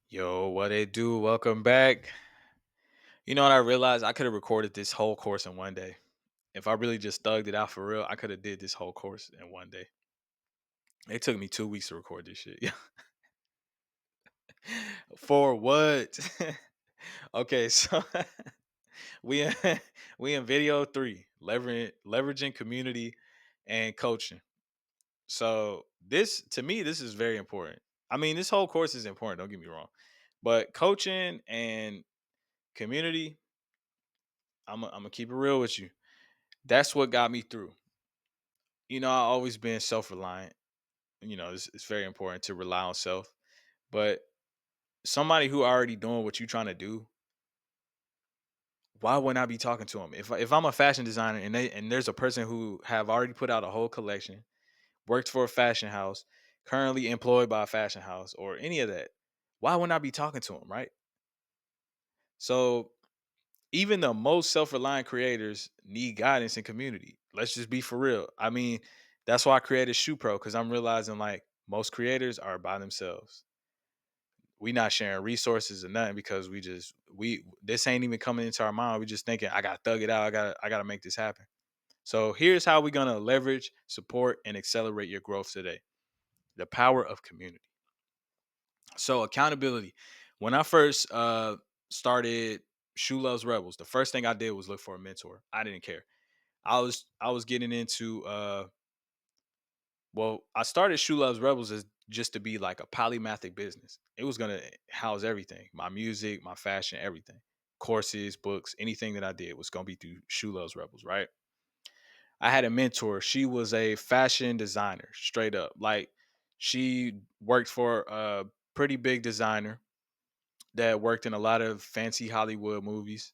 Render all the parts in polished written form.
Yo, what it do? Welcome back. You know what I realized? I could have recorded this whole course in one day. If I really just thugged it out for real, I could have did this whole course in one day. It took me 2 weeks to record this shit. Yeah. For what? Okay, so we in, we in video three, leveraging community and coaching. So this to me, this is very important. I mean, this whole course is important, don't get me wrong. But coaching and community, I'm gonna keep it real with you. That's what got me through. I always been self reliant. It's very important to rely on self. But somebody who already doing what you're trying to do, why wouldn't I be talking to them? If I'm a fashion designer and there's a person who have already put out a whole collection, worked for a fashion house, currently employed by a fashion house, or any of that, why wouldn't I be talking to them, right? So even the most self-reliant creators need guidance and community. Let's just be for real. I mean, that's why I created Shoe Pro because I'm realizing like most creators are by themselves. We not sharing resources or nothing because we this ain't even coming into our mind. We just thinking I gotta thug it out. I gotta make this happen. So here's how we're gonna leverage, support, and accelerate your growth today. The power of community. So accountability. When I first started Shoe Loves Rebels, the first thing I did was look for a mentor. I didn't care. I was getting into I started Shoe Loves Rebels as just to be like a polymathic business. It was gonna house everything. My music, my fashion, everything. Courses, books, anything that I did was gonna be through Shoe Loves Rebels, right? I had a mentor. She was a fashion designer, straight up. Like she worked for a pretty big designer that worked in a lot of fancy Hollywood movies.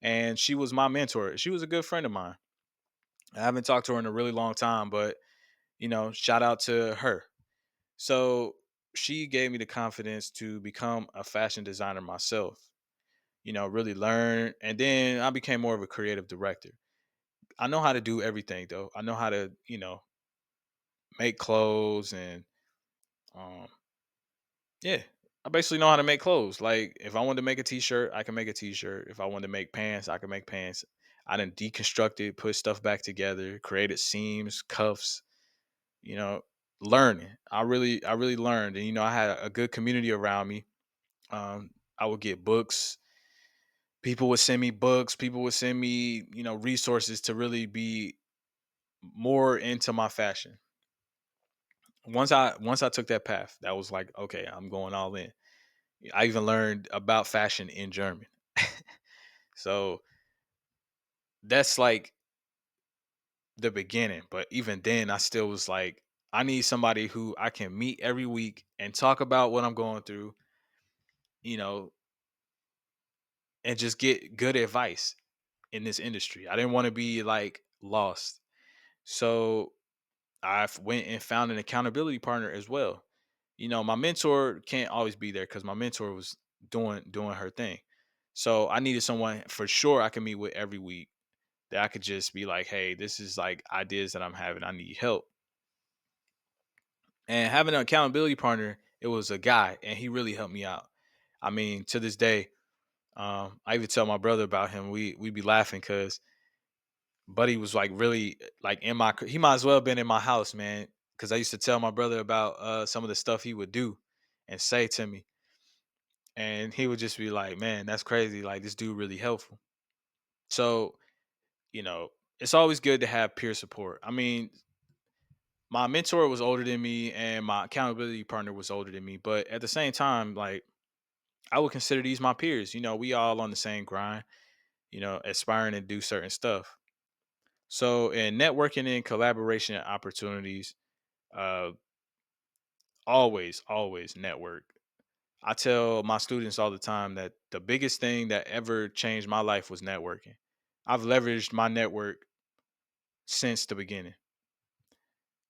And she was my mentor. She was a good friend of mine. I haven't talked to her in a really long time, but shout out to her. So she gave me the confidence to become a fashion designer myself, really learn. And then I became more of a creative director. I know how to do everything though. I know how to, make clothes and um yeah, I basically know how to make clothes. Like if I wanted to make a t-shirt, I can make a t-shirt. If I wanted to make pants, I can make pants. I done deconstructed, put stuff back together, created seams, cuffs, you know, learning. I really learned. And I had a good community around me. I would get books. People would send me books, people would send me, resources to really be more into my fashion. Once I took that path, that was like, okay, I'm going all in. I even learned about fashion in German. So that's like the beginning. But even then, I still was like, I need somebody who I can meet every week and talk about what I'm going through, you know, and just get good advice in this industry. I didn't want to be like lost. So went and found an accountability partner as well. My mentor can't always be there because my mentor was doing her thing. So I needed someone for sure I can meet with every week that I could just be like, hey, this is like ideas that I'm having. I need help. And having an accountability partner, it was a guy, and he really helped me out. I mean, to this day, I even tell my brother about him. We be laughing because Buddy was like really like in my. He might as well have been in my house, man. Because I used to tell my brother about some of the stuff he would do and say to me, and he would just be like, "Man, that's crazy. Like this dude really helpful." So you know, it's always good to have peer support. I mean, my mentor was older than me and my accountability partner was older than me, but at the same time, like I would consider these my peers. We all on the same grind, aspiring to do certain stuff. So in networking and collaboration opportunities, uh always network. I tell my students all the time that the biggest thing that ever changed my life was networking. I've leveraged my network since the beginning.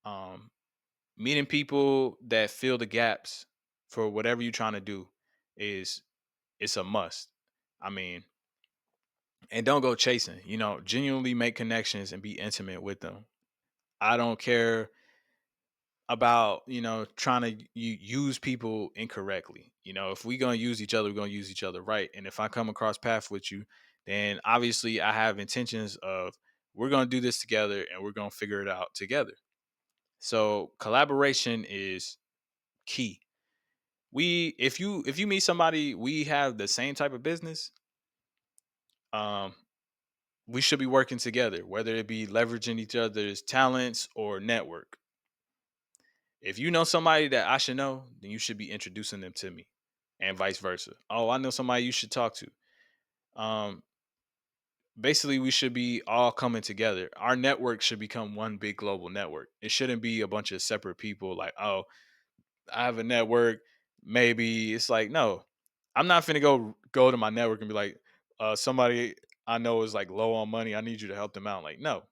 Um Meeting people that fill the gaps for whatever you're trying to do is it's a must. I mean, and don't go chasing, genuinely make connections and be intimate with them. I don't care. about trying to use people incorrectly. If we're gonna use each other, we're gonna use each other right. And if I come across path with you, then obviously I have intentions of we're gonna do this together and we're gonna figure it out together. So collaboration is key. We if you meet somebody, we have the same type of business, um we should be working together, whether it be leveraging each other's talents or network. If you know somebody that I should know, then you should be introducing them to me, and vice versa. Oh, I know somebody you should talk to. Um, Basically, we should be all coming together. Our network should become one big global network. It shouldn't be a bunch of separate people. Like, oh, I have a network. Maybe it's like, no, I'm not finna go to my network and be like, somebody I know is like low on money. I need you to help them out. Like, no,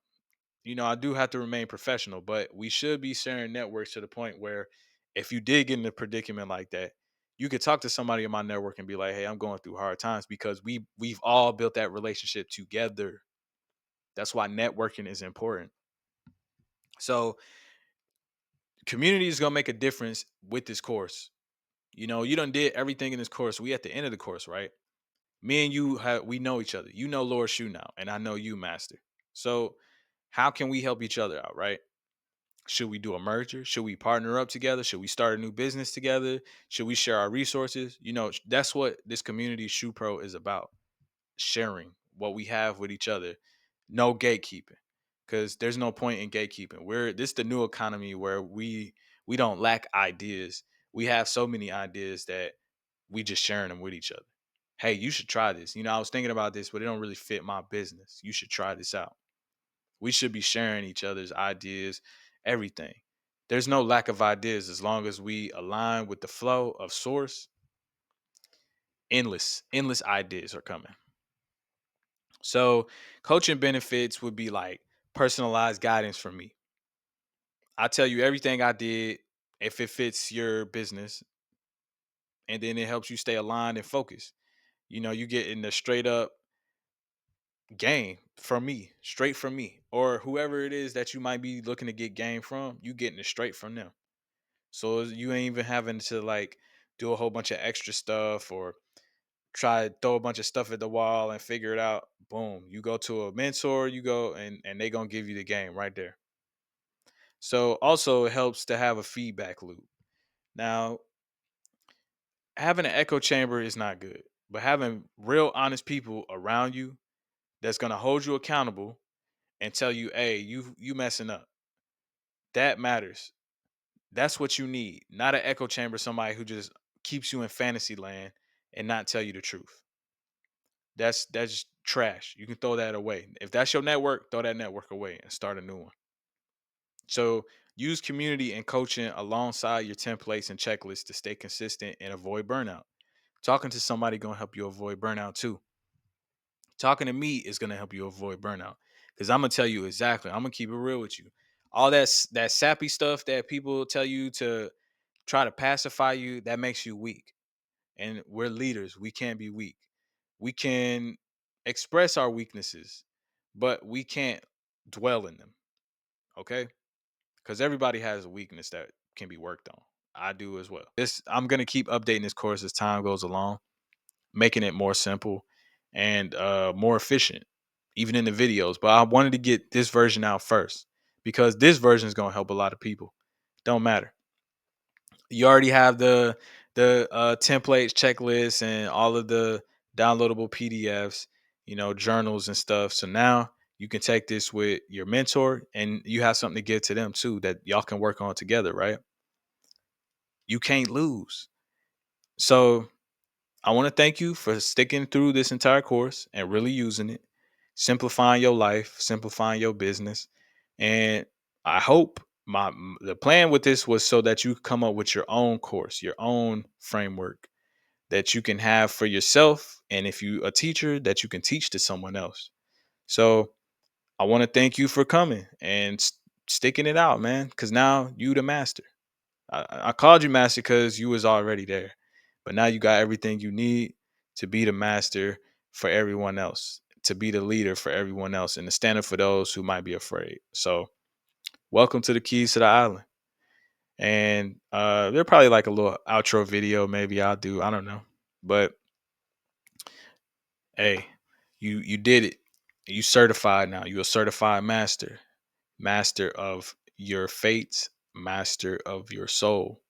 I do have to remain professional, but we should be sharing networks to the point where if you did get in a predicament like that, you could talk to somebody in my network and be like, "Hey, I'm going through hard times," because we've all built that relationship together. That's why networking is important. So, community is gonna make a difference with this course. You done did everything in this course. We at the end of the course, right? Me and you have we know each other. You know Lord Shu now, and I know you, Master. So, how can we help each other out, right? Should we do a merger? Should we partner up together? Should we start a new business together? Should we share our resources? That's what this community Shoe Pro is about. Sharing what we have with each other. No gatekeeping. Because there's no point in gatekeeping. This is the new economy where we don't lack ideas. We have so many ideas that we just sharing them with each other. Hey, you should try this. I was thinking about this, but it don't really fit my business. You should try this out. We should be sharing each other's ideas, everything. There's no lack of ideas as long as we align with the flow of source. Endless ideas are coming. So, coaching benefits would be like personalized guidance from me. I tell you everything I did if it fits your business, and then it helps you stay aligned and focused. You get in the straight up game from me, straight from me, or whoever it is that you might be looking to get game from, you getting it straight from them. So you ain't even having to like do a whole bunch of extra stuff or try to throw a bunch of stuff at the wall and figure it out. Boom. You go to a mentor, you go and they gonna give you the game right there. So also it helps to have a feedback loop. Now, having an echo chamber is not good, but having real honest people around you that's gonna hold you accountable and tell you, hey, you messing up. That matters. That's what you need, not an echo chamber, somebody who just keeps you in fantasy land and not tell you the truth. That's trash. You can throw that away. If that's your network, throw that network away and start a new one. So use community and coaching alongside your templates and checklists to stay consistent and avoid burnout. Talking to somebody gonna help you avoid burnout too. Talking to me is gonna help you avoid burnout because I'm gonna tell you exactly. I'm gonna keep it real with you. All that sappy stuff that people tell you to try to pacify you, that makes you weak. And we're leaders. We can't be weak. We can express our weaknesses, but we can't dwell in them. Okay? Because everybody has a weakness that can be worked on. I do as well. I'm gonna keep updating this course as time goes along, making it more simple and more efficient, even in the videos. But I wanted to get this version out first because this version is gonna help a lot of people. Don't matter. You already have the templates, checklists, and all of the downloadable PDFs, journals and stuff. So now you can take this with your mentor, and you have something to give to them too that y'all can work on together, right? You can't lose. So I want to thank you for sticking through this entire course and really using it, simplifying your life, simplifying your business. And I hope the plan with this was so that you come up with your own course, your own framework that you can have for yourself. And if you a teacher, that you can teach to someone else. So I want to thank you for coming and sticking it out, man, because now you the master. I called you master because you was already there, but now you got everything you need to be the master for everyone else, to be the leader for everyone else, and to stand up for those who might be afraid. So, welcome to the keys to the island. And they're probably like a little outro video, maybe I'll do. I don't know. But hey, you did it. You certified now. You a certified master. Master of your fates, master of your soul.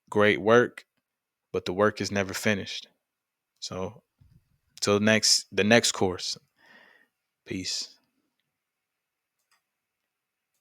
Great work, but the work is never finished. So till next the next course. Peace.